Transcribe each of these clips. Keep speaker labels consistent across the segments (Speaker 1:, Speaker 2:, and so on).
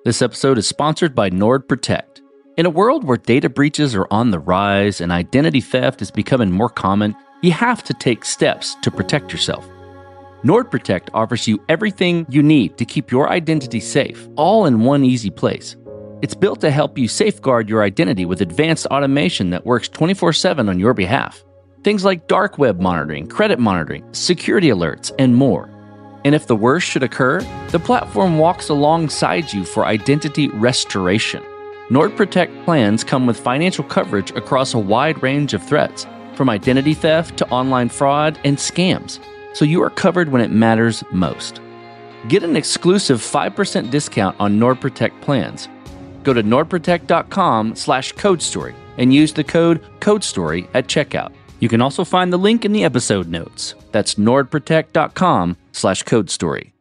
Speaker 1: This episode is sponsored by NordProtect. In a world where data breaches are on the rise and identity theft is becoming more common, you have to take steps to protect yourself. NordProtect offers you everything you need to keep your identity safe, all in one easy place. It's built to help you safeguard your identity with advanced automation that works 24/7 on your behalf. Things like dark web monitoring, credit monitoring, security alerts, and more. And if the worst should occur, the platform walks alongside you for identity restoration. NordProtect plans come with financial coverage across a wide range of threats, from identity theft to online fraud and scams, so you are covered when it matters most. Get an exclusive 5% discount on NordProtect plans. Go to nordprotect.com/codestory and use the code CODESTORY at checkout. You can also find the link in the episode notes. That's nordprotect.com/codestory.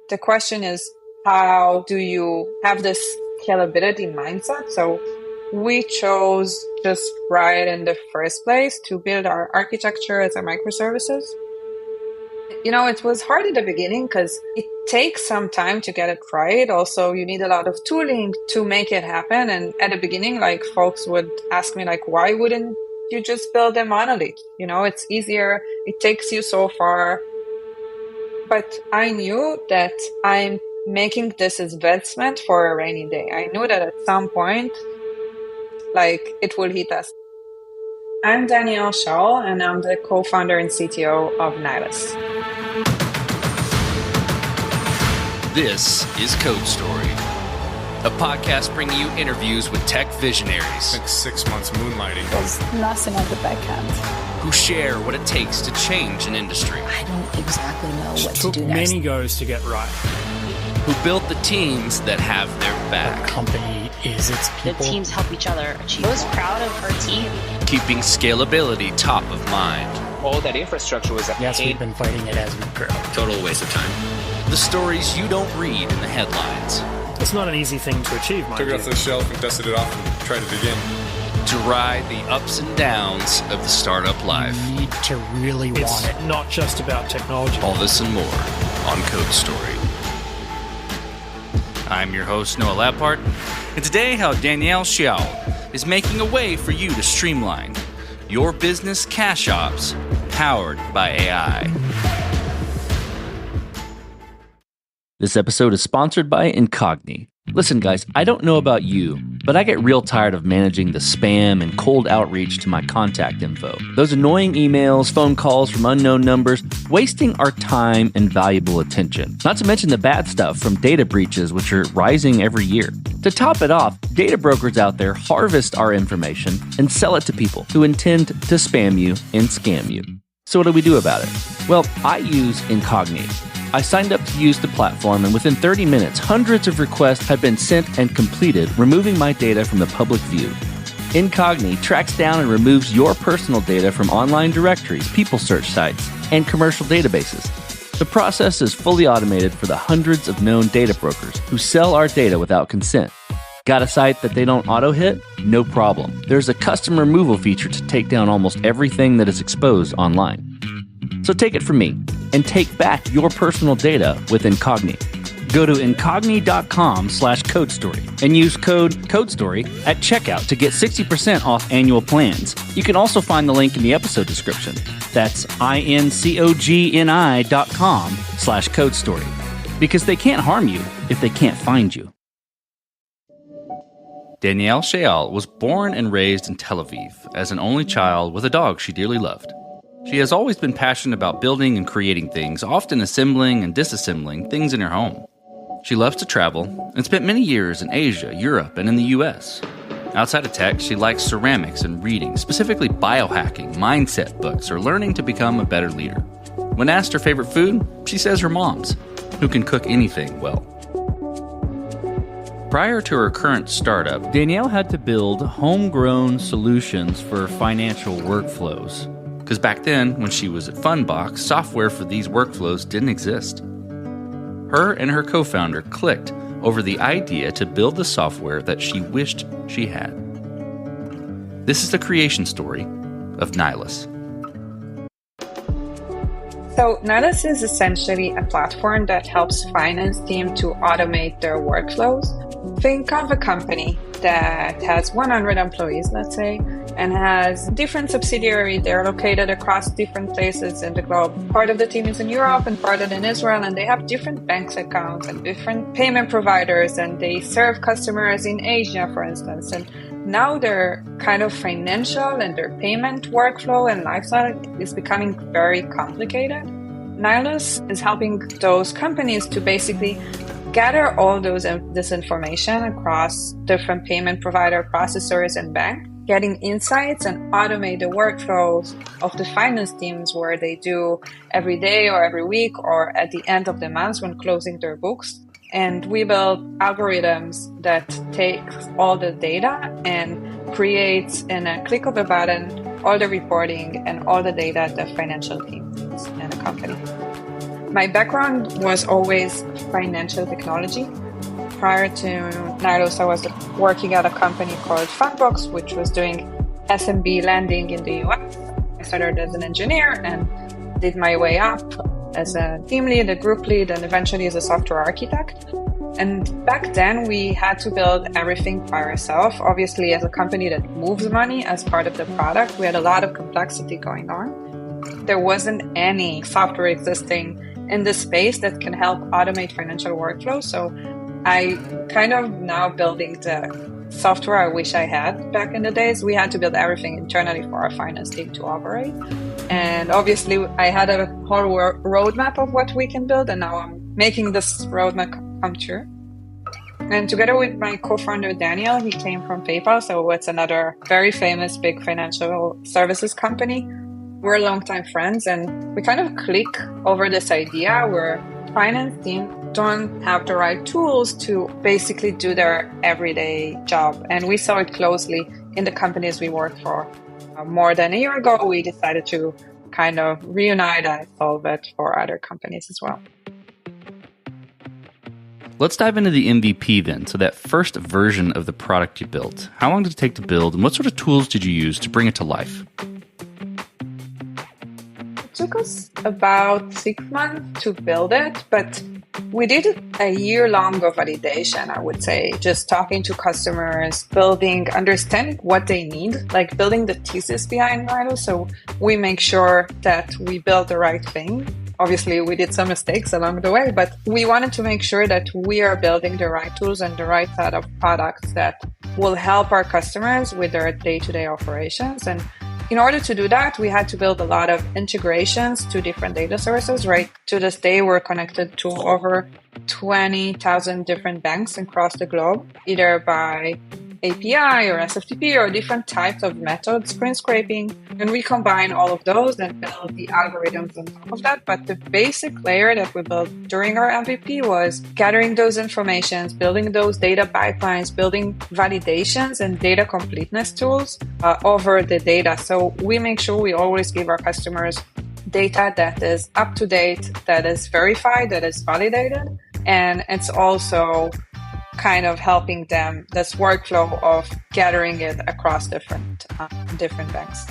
Speaker 2: The question is, how do you have this scalability mindset? So we chose just right in the first place to build our architecture as a microservices. You know, it was hard in the beginning because it takes some time to get it right. Also, you need a lot of tooling to make it happen. And at the beginning, like, folks would ask me, like, why wouldn't you just build a monolith? You know, it's easier. It takes you so far. But I knew that I'm making this investment for a rainy day. I knew that at some point, like, it will hit us. I'm Danielle Shaul, and I'm the co-founder and CTO of Nilus.
Speaker 3: This is Code Story, a podcast bringing you interviews with tech visionaries.
Speaker 4: I spent 6 months moonlighting.
Speaker 5: There's nothing at the back end.
Speaker 3: Who share what it takes to change an industry.
Speaker 5: I don't exactly know what to
Speaker 6: took
Speaker 5: do next.
Speaker 6: many goes to get right.
Speaker 3: Who built the teams that have their back.
Speaker 6: The company is its people.
Speaker 7: The teams help each other achieve. I was proud of our team.
Speaker 3: Keeping scalability top of mind.
Speaker 8: All that infrastructure was
Speaker 6: Yes, we've been fighting it as we grow.
Speaker 8: Total waste of time.
Speaker 3: The stories you don't read in the headlines.
Speaker 6: It's not an easy thing to achieve, mind
Speaker 4: Took it
Speaker 6: you.
Speaker 4: off the shelf and dusted it off and tried it again.
Speaker 3: To ride the ups and downs of the startup life.
Speaker 6: You need to really want it. Not just about technology.
Speaker 3: All this and more on Code Story. I'm your host, Noah Lappart, and today how Danielle Shaul is making a way for you to streamline your business cash ops powered by AI.
Speaker 1: This episode is sponsored by Incogni. Listen, guys, I don't know about you, but I get real tired of managing the spam and cold outreach to my contact info. Those annoying emails, phone calls from unknown numbers, wasting our time and valuable attention. Not to mention the bad stuff from data breaches, which are rising every year. To top it off, data brokers out there harvest our information and sell it to people who intend to spam you and scam you. So what do we do about it? Well, I use Incogni. I signed up to use the platform, and within 30 minutes, hundreds of requests had been sent and completed, removing my data from the public view. Incogni tracks down and removes your personal data from online directories, people search sites, and commercial databases. The process is fully automated for the hundreds of known data brokers who sell our data without consent. Got a site that they don't auto-hit? No problem. There's a custom removal feature to take down almost everything that is exposed online. So take it from me and take back your personal data with Incogni. Go to incogni.com/codestory and use code CODESTORY at checkout to get 60% off annual plans. You can also find the link in the episode description. That's incogni.com/codestory. Because they can't harm you if they can't find you.
Speaker 3: Danielle Shaul was born and raised in Tel Aviv as an only child with a dog she dearly loved. She has always been passionate about building and creating things, often assembling and disassembling things in her home. She loves to travel and spent many years in Asia, Europe, and in the US. Outside of tech, she likes ceramics and reading, specifically biohacking, mindset books, or learning to become a better leader. When asked her favorite food, she says her mom's, who can cook anything well. Prior to her current startup, Danielle had to build homegrown solutions for financial workflows. Because back then, when she was at Fundbox, software for these workflows didn't exist. Her and her co-founder clicked over the idea to build the software that she wished she had. This is the creation story of Nilus.
Speaker 2: So Nilus is essentially a platform that helps finance team to automate their workflows. Think of a company that has 100 employees, let's say, and has different subsidiaries. They're located across different places in the globe. Part of the team is in Europe and part of it in Israel, and they have different bank accounts and different payment providers, and they serve customers in Asia, for instance. And now their kind of financial and their payment workflow and lifestyle is becoming very complicated. Nilus is helping those companies to basically gather all this information across different payment provider, processors, and banks, getting insights and automate the workflows of the finance teams where they do every day or every week or at the end of the month when closing their books. And we build algorithms that take all the data and creates in a click of a button all the reporting and all the data the financial team needs in a company. My background was always financial technology. Prior to Nilus, I was working at a company called Fundbox, which was doing SMB lending in the US. I started as an engineer and did my way up as a team lead, a group lead, and eventually as a software architect. And back then, we had to build everything by ourselves. Obviously, as a company that moves money as part of the product, we had a lot of complexity going on. There wasn't any software existing in the space that can help automate financial workflows. So I kind of now building the software I wish I had back in the days. We had to build everything internally for our finance team to operate. And obviously I had a whole roadmap of what we can build, and now I'm making this roadmap come true. And together with my co-founder, Danielle, he came from PayPal. So it's another very famous big financial services company. We're longtime friends, and we kind of click over this idea where finance team don't have the right tools to basically do their everyday job. And we saw it closely in the companies we work for. More than a year ago, we decided to kind of reunite and solve it for other companies as well.
Speaker 3: Let's dive into the MVP then. So that first version of the product you built, how long did it take to build, and what sort of tools did you use to bring it to life?
Speaker 2: It took us about 6 months to build it, but we did a year-long of validation, I would say, just talking to customers, building, understanding what they need, like building the thesis behind Nilus. So we make sure that we build the right thing. Obviously, we did some mistakes along the way, but we wanted to make sure that we are building the right tools and the right set of products that will help our customers with their day-to-day operations. And in order to do that, we had to build a lot of integrations to different data sources, right? To this day, we're connected to over 20,000 different banks across the globe, either by API or SFTP or different types of methods, screen scraping. And we combine all of those and build the algorithms on top of that. But the basic layer that we built during our MVP was gathering those informations, building those data pipelines, building validations and data completeness tools over the data. So we make sure we always give our customers data that is up to date, that is verified, that is validated. And it's also kind of helping them this workflow of gathering it across different banks.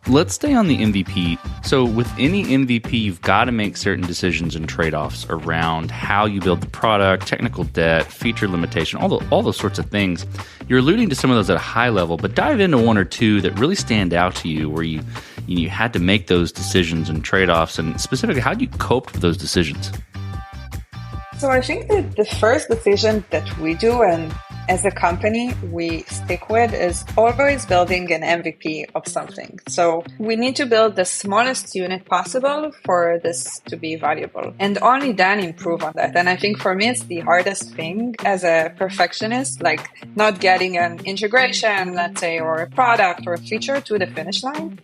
Speaker 3: Let's stay on the MVP. So with any MVP, you've got to make certain decisions and trade-offs around how you build the product, technical debt, feature limitation, all those sorts of things. You're alluding to some of those at a high level, but dive into one or two that really stand out to you where you had to make those decisions and trade-offs, and specifically, how do you cope with those decisions?
Speaker 2: So I think that the first decision that we do, and as a company we stick with, is always building an MVP of something. So we need to build the smallest unit possible for this to be valuable, and only then improve on that. And I think for me, it's the hardest thing as a perfectionist, like not getting an integration, let's say, or a product or a feature to the finish line.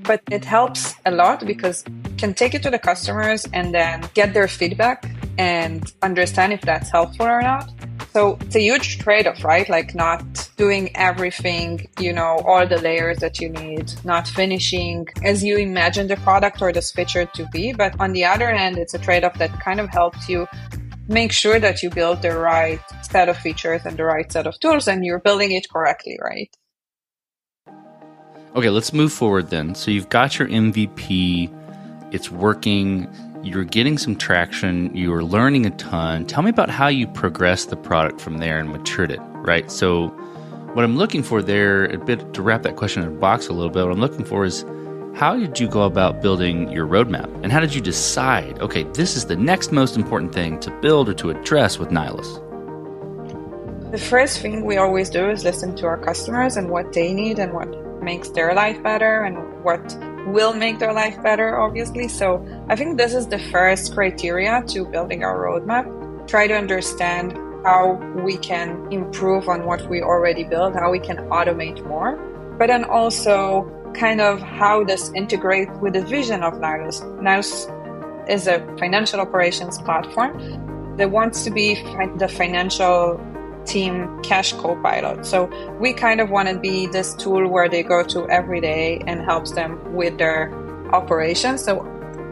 Speaker 2: But it helps a lot because you can take it to the customers and then get their feedback and understand if that's helpful or not. So it's a huge trade-off, right? Like not doing everything, all the layers that you need, not finishing as you imagine the product or this feature to be. But on the other hand, it's a trade-off that kind of helps you make sure that you build the right set of features and the right set of tools, and you're building it correctly, right?
Speaker 3: Okay, let's move forward then. So you've got your MVP. it's working, you're getting some traction, you're learning a ton. Tell me about how you progressed the product from there and matured it, right? So what I'm looking for there, a bit to wrap that question in a box a little bit, what I'm looking for is how did you go about building your roadmap? And how did you decide, okay, this is the next most important thing to build or to address with Nilus?
Speaker 2: The first thing we always do is listen to our customers and what they need and what makes their life better and what will make their life better, obviously. So I think this is the first criteria to building our roadmap. Try to understand how we can improve on what we already built, how we can automate more, but then also kind of how this integrates with the vision of Nilus. Nilus is a financial operations platform that wants to be the financial team cash co-pilot. So we kind of want to be this tool where they go to every day and helps them with their operations. So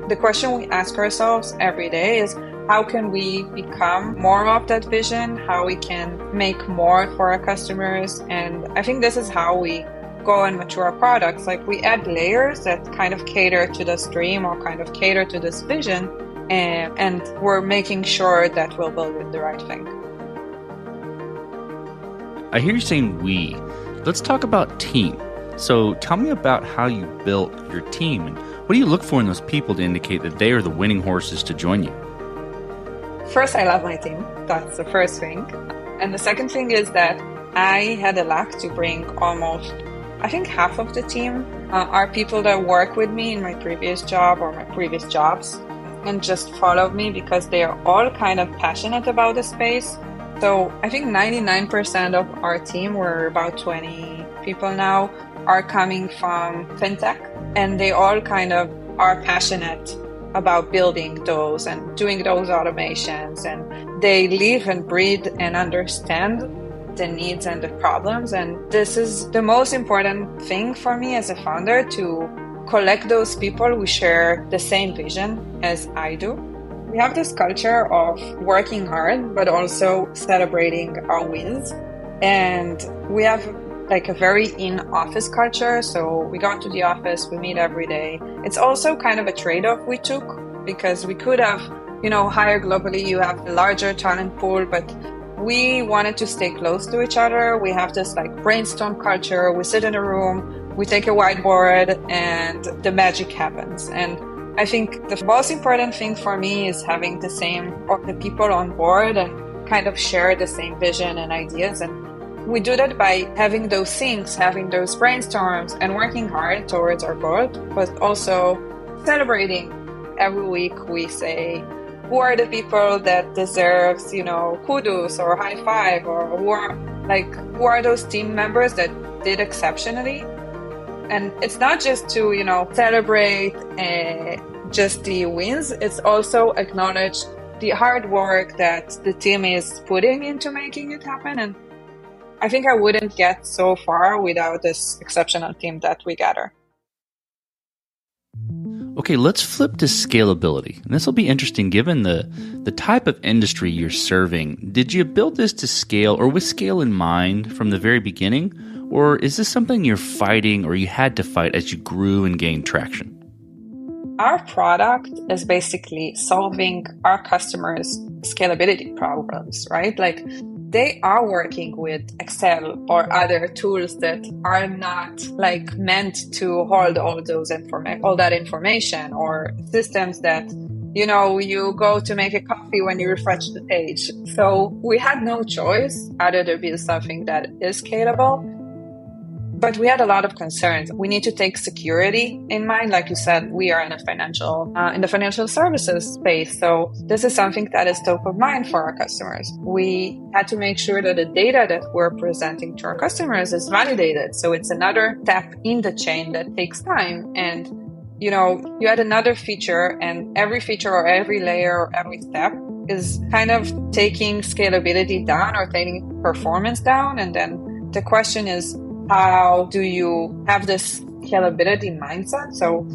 Speaker 2: the question we ask ourselves every day is, how can we become more of that vision? How we can make more for our customers? And I think this is how we go and mature our products. Like, we add layers that kind of cater to this dream or kind of cater to this vision, and we're making sure that we'll build it the right thing.
Speaker 3: I hear you saying we. Let's talk about team. So tell me about how you built your team, and what do you look for in those people to indicate that they are the winning horses to join you?
Speaker 2: First, I love my team. That's the first thing. And the second thing is that I had the luck to bring almost, I think, half of the team are people that work with me in my previous job or my previous jobs and just followed me because they are all kind of passionate about the space. So I think 99% of our team, we're about 20 people now, are coming from fintech, and they all kind of are passionate about building those and doing those automations, and they live and breathe and understand the needs and the problems. And this is the most important thing for me as a founder, to collect those people who share the same vision as I do. We have this culture of working hard, but also celebrating our wins. And we have like a very in-office culture. So we go to the office, we meet every day. It's also kind of a trade-off we took, because we could have, hire globally, you have a larger talent pool, but we wanted to stay close to each other. We have this like brainstorm culture. We sit in a room, we take a whiteboard, and the magic happens. And I think the most important thing for me is having the people on board and kind of share the same vision and ideas. And we do that by having those syncs, having those brainstorms, and working hard towards our goal, but also celebrating. Every week we say, who are the people that deserves, kudos or high five, or who are those team members that did exceptionally? And it's not just to, celebrate just the wins. It's also acknowledge the hard work that the team is putting into making it happen. And I think I wouldn't get so far without this exceptional team that we gather.
Speaker 3: Okay, let's flip to scalability. And this will be interesting given the type of industry you're serving. Did you build this to scale, or with scale in mind from the very beginning? Or is this something you're fighting, or you had to fight as you grew and gained traction?
Speaker 2: Our product is basically solving our customers' scalability problems, right? Like, they are working with Excel or other tools that are not like meant to hold all that information, or systems that, you go to make a coffee when you refresh the page. So we had no choice other to build something that is scalable. But we had a lot of concerns. We need to take security in mind. Like you said, we are in the financial services space. So this is something that is top of mind for our customers. We had to make sure that the data that we're presenting to our customers is validated. So it's another step in the chain that takes time. And, you add another feature, and every feature or every layer or every step is kind of taking scalability down or taking performance down. And then the question is, how do you have this scalability mindset? So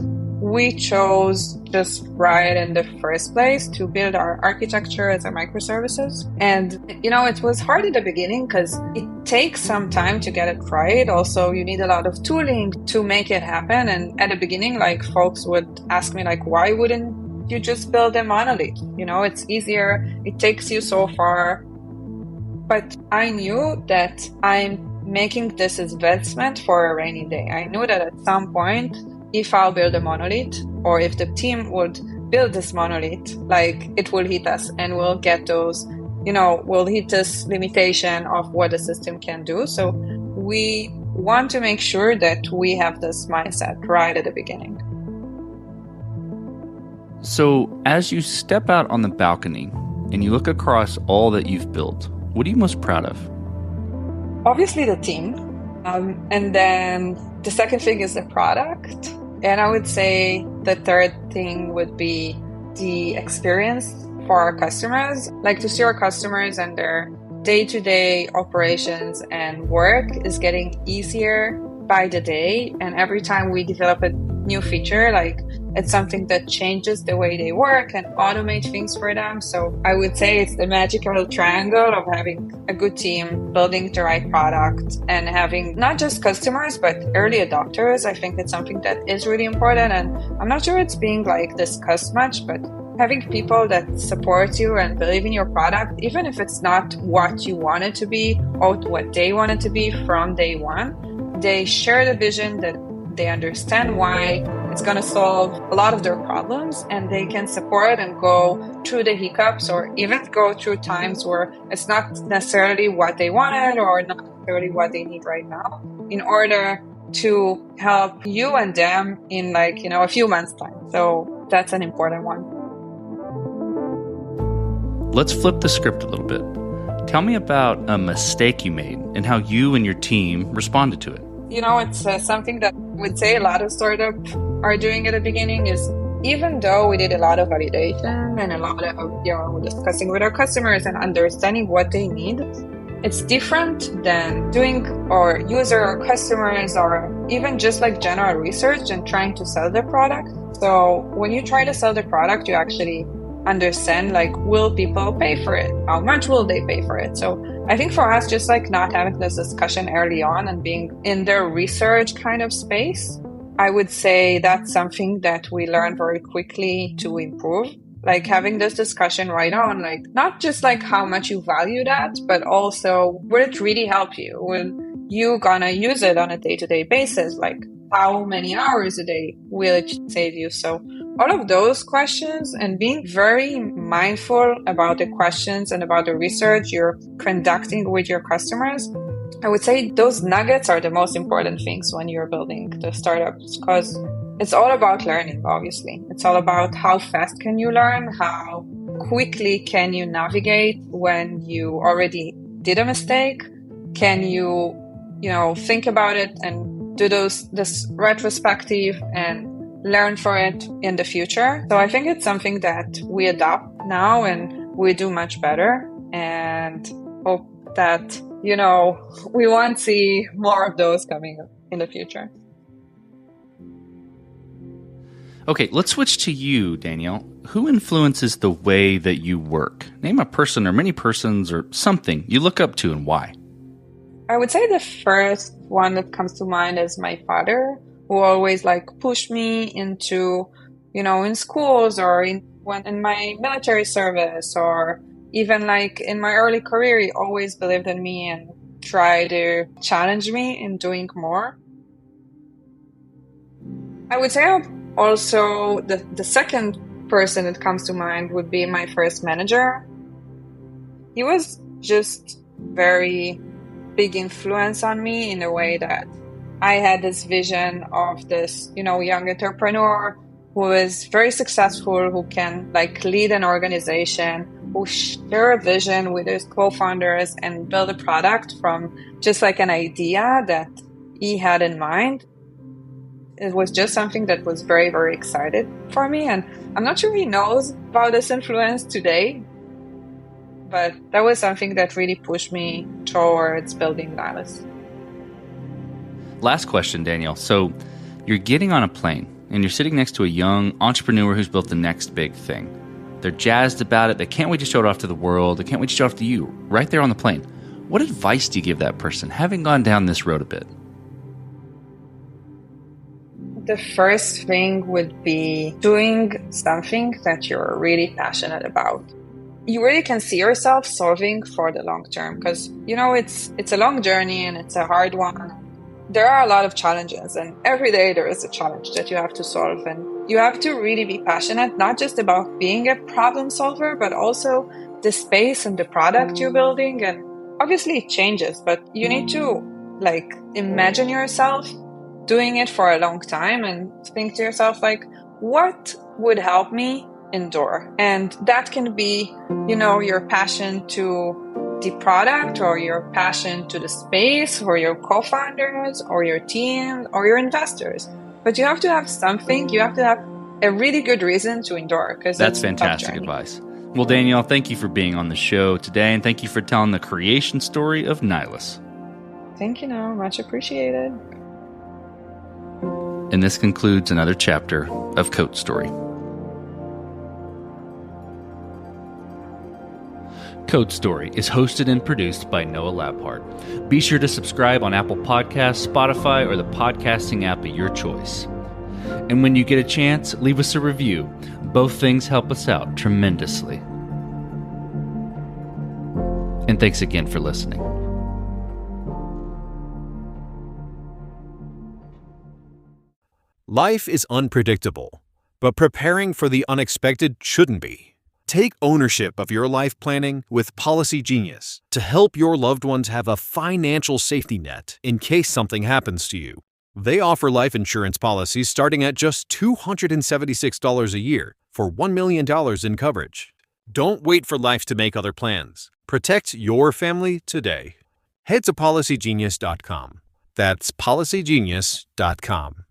Speaker 2: we chose just right in the first place to build our architecture as a microservices. And, it was hard at the beginning because it takes some time to get it right. Also, you need a lot of tooling to make it happen. And at the beginning, folks would ask me, why wouldn't you just build a monolith? It's easier. It takes you so far. But I knew that I'm making this investment for a rainy day. I knew that at some point, if I'll build a monolith, or if the team would build this monolith, it will hit us and we'll get those, we'll hit this limitation of what the system can do. So we want to make sure that we have this mindset right at the beginning.
Speaker 3: So as you step out on the balcony and you look across all that you've built, what are you most proud of?
Speaker 2: Obviously the team. And then the second thing is the product. And I would say the third thing would be the experience for our customers. To see our customers and their day-to-day operations and work is getting easier by the day. And every time we develop a new feature, it's something that changes the way they work and automate things for them. So I would say it's the magical triangle of having a good team, building the right product, and having not just customers, but early adopters. I think it's something that is really important. And I'm not sure it's being discussed much, but having people that support you and believe in your product, even if it's not what you want it to be or what they want it to be from day one, they share the vision, that they understand why it's going to solve a lot of their problems, and they can support and go through the hiccups or even go through times where it's not necessarily what they wanted or not necessarily what they need right now, in order to help you and them in a few months' time. So that's an important one.
Speaker 3: Let's flip the script a little bit. Tell me about a mistake you made and how you and your team responded to it.
Speaker 2: It's something that I would say a lot of startups are doing at the beginning is, even though we did a lot of validation and a lot of, discussing with our customers and understanding what they need, it's different than doing or user or customers or even just general research and trying to sell the product. So when you try to sell the product, you actually understand will people pay for it? How much will they pay for it? So I think for us, just not having this discussion early on and being in the research kind of space, I would say that's something that we learned very quickly to improve. Having this discussion right on, not just how much you value that, but also will it really help you? Will you gonna use it on a day-to-day basis? How many hours a day will it save you? So all of those questions, and being very mindful about the questions and about the research you're conducting with your customers, I would say those nuggets are the most important things when you're building the startups, because it's all about learning, obviously. It's all about how fast can you learn, how quickly can you navigate when you already did a mistake, can you, think about it and do this retrospective and learn for it in the future. So I think it's something that we adopt now and we do much better, and hope that, we won't see more of those coming in the future.
Speaker 3: Okay, let's switch to you, Danielle. Who influences the way that you work? Name a person or many persons or something you look up to and why.
Speaker 2: I would say the first one that comes to mind is my father, who always pushed me into, in schools or in my military service, or even in my early career. He always believed in me and tried to challenge me in doing more. I would say also the second person that comes to mind would be my first manager. He was just very big influence on me in a way that I had this vision of this, young entrepreneur who is very successful, who can lead an organization, who share a vision with his co-founders and build a product from just an idea that he had in mind. It was just something that was very, very excited for me. And I'm not sure he knows about this influence today, but that was something that really pushed me towards building Nilus.
Speaker 3: Last question, Danielle. So you're getting on a plane and you're sitting next to a young entrepreneur who's built the next big thing. They're jazzed about it. They can't wait to show it off to the world. They can't wait to show it off to you right there on the plane. What advice do you give that person, having gone down this road a bit?
Speaker 2: The first thing would be doing something that you're really passionate about. You really can see yourself solving for the long term because, it's a long journey and it's a hard one. There are a lot of challenges, and every day there is a challenge that you have to solve. And you have to really be passionate, not just about being a problem solver, but also the space and the product you're building. And obviously it changes, but you need to imagine yourself doing it for a long time and think to yourself, what would help me endure? And that can be, your passion to the product or your passion to the space or your co-founders or your team or your investors. But you have to have something, you have to have a really good reason to endure. Because
Speaker 3: that's fantastic advice. Well, Danielle, thank you for being on the show today, and thank you for telling the creation story of Nilus.
Speaker 2: Thank you, much appreciated.
Speaker 3: And this concludes another chapter of Coat Story. Code Story is hosted and produced by Noah Labhart. Be sure to subscribe on Apple Podcasts, Spotify, or the podcasting app of your choice. And when you get a chance, leave us a review. Both things help us out tremendously. And thanks again for listening.
Speaker 9: Life is unpredictable, but preparing for the unexpected shouldn't be. Take ownership of your life planning with Policy Genius to help your loved ones have a financial safety net in case something happens to you. They offer life insurance policies starting at just $276 a year for $1 million in coverage. Don't wait for life to make other plans. Protect your family today. Head to PolicyGenius.com. That's PolicyGenius.com.